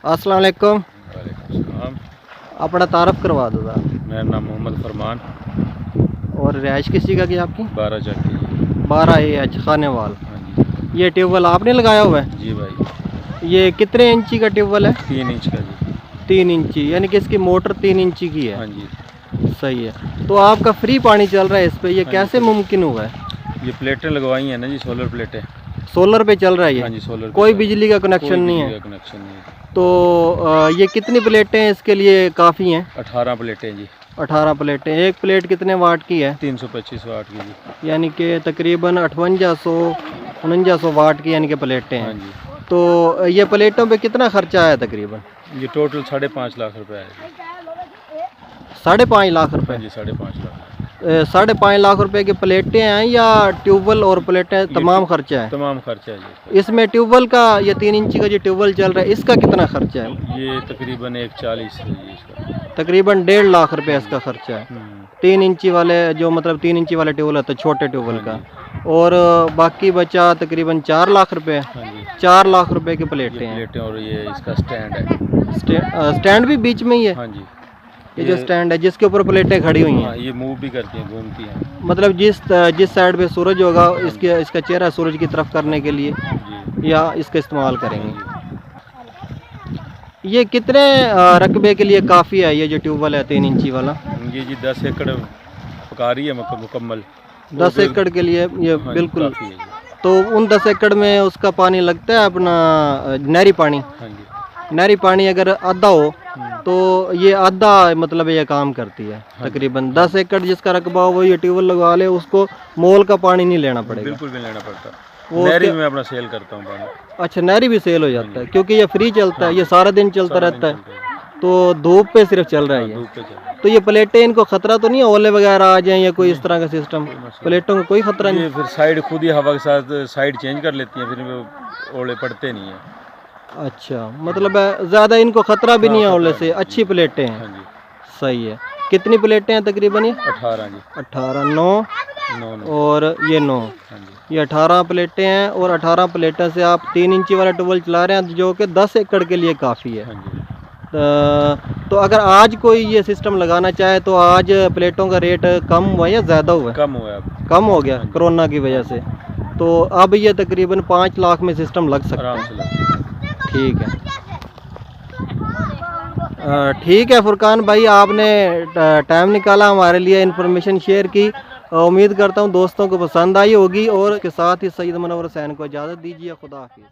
अस्सलाम वालेकुम। वालेकुम सलाम। अपना तारफ़ करवा दो ज़रा। मेरा नाम मोहम्मद फरमान। और रिहाइश किस जगह की आपकी? 12 चक्की। 12 खानेवाल। हाँ जी। ये ट्यूबवेल आपने लगाया हुआ है? जी भाई। ये कितने इंची का ट्यूबवेल है? 3 इंच का जी। 3 इंची, यानी कि इसकी मोटर 3 इंची की है। हाँ जी। सही है। तो आपका फ्री पानी चल रहा है इस पे, ये हाँ कैसे जी, मुमकिन हुआ है? ये प्लेटें लगवाई हैं ना जी, सोलर प्लेटें। सोलर पे चल रहा है ये? हाँ जी, सोलर पे कोई चल रहा है। बिजली का कनेक्शन कोई नहीं बिजली है? का कनेक्शन नहीं है। तो ये कितनी प्लेटें इसके लिए काफ़ी हैं? 18 प्लेटें जी। 18 प्लेटें। एक प्लेट कितने वाट की है? 325 वाट की जी। यानी कि तकरीबन 5800-4900 वाट की यानी कि प्लेटें हाँ हैं। जी। तो ये प्लेटों पे कितना खर्चा आया तकरीबन? ये टोटल 5.5 लाख रुपए है जी। 5.5 लाख रुपए? हाँ जी, 5.5 लाख। 5.5 लाख रुपए की प्लेटें हैं या ट्यूबवेल और प्लेटें तमाम खर्चा है? तमाम खर्चा है जी। इसमें ट्यूबवेल का, ये 3 इंची का जो ट्यूबवेल चल रहा है, इसका कितना खर्चा है? ये तकरीबन 140 है जी इसका। तकरीबन 1.5 लाख रुपए इसका खर्चा है। 3 इंची वाले, जो मतलब 3 इंची वाले ट्यूबवेल होता है छोटे ट्यूबवेल का। और बाकी बचा तकरीबन 4 लाख रुपए। हाँ जी। 4 लाख रुपए की प्लेटें हैं। प्लेटें और ये इसका स्टैंड है। स्टैंड भी बीच में ही है? हाँ जी। ये जो स्टैंड है जिसके ऊपर प्लेटें खड़ी हुई हाँ, हैं, ये मूव भी करती हैं, घूमती हैं। मतलब जिस साइड पे सूरज होगा इसका चेहरा सूरज की तरफ करने के लिए जी। या इसका इस्तेमाल करेंगे। जी। ये कितने रकबे के लिए काफ़ी है ये जो ट्यूबवेल है 3 इंची वाला? ये जी 10 एकड़ पका रही है मुकम्मल। 10 एकड़ के लिए ये हाँ, बिल्कुल। काफ़ी है जी। तो उन 10 एकड़ में उसका पानी लगता है अपना नहरी पानी? हाँ जी। नहरी पानी अगर आधा हो तो ये आधा मतलब ये काम करती है। हाँ तकरीबन 10 एकड़ जिसका रकबा हो वो ये ट्यूबवेल लगवा ले, उसको मोल का पानी नहीं लेना पड़ेगा। बिल्कुल भी लेना पड़ता। वो नहरी में अपना सेल करता हूँ पानी। अच्छा, नहरी भी सेल हो जाता है क्योंकि ये फ्री चलता है, ये सारा दिन चलता रहता है। चलता है। तो धूप पे सिर्फ चल रहा है ये। धूप पे चलता है। तो ये प्लेटें, इनको खतरा तो नहीं है ओले वगैरह आ जाएं या कोई इस तरह का सिस्टम? प्लेटों को कोई खतरा नहीं? ये फिर साइड खुद ही हवा के साथ साइड चेंज कर लेती हैं, फिर वो ओले पड़ते नहीं हैं। अच्छा, मतलब ज़्यादा इनको खतरा भी नहीं है ओले से, अच्छी प्लेटें हैं। हाँ जी। सही है। कितनी प्लेटें हैं तकरीबन ये? 18 जी। 18, 9 9। और ये 9। हाँ जी। ये 18 प्लेटें हैं और 18 प्लेटों से आप 3 इंची वाला ट्यूबवेल चला रहे हैं जो कि 10 एकड़ के लिए काफ़ी है। हाँ जी। तो अगर आज कोई ये सिस्टम लगाना चाहे तो आज प्लेटों का रेट कम हुआ है या ज़्यादा हुआ है? कम हुआ है अब। कम हो गया कोरोना की वजह से। तो अब ये तकरीबन 5 लाख में सिस्टम लग सकता आराम है। से लगता है। ठीक है। ठीक है फुरकान भाई, आपने टाइम निकाला हमारे लिए, इन्फॉर्मेशन शेयर की। उम्मीद करता हूँ दोस्तों को पसंद आई होगी। और इसके साथ ही सईद मुनव्वर हुसैन को इजाज़त दीजिए। खुदा हाफिज़।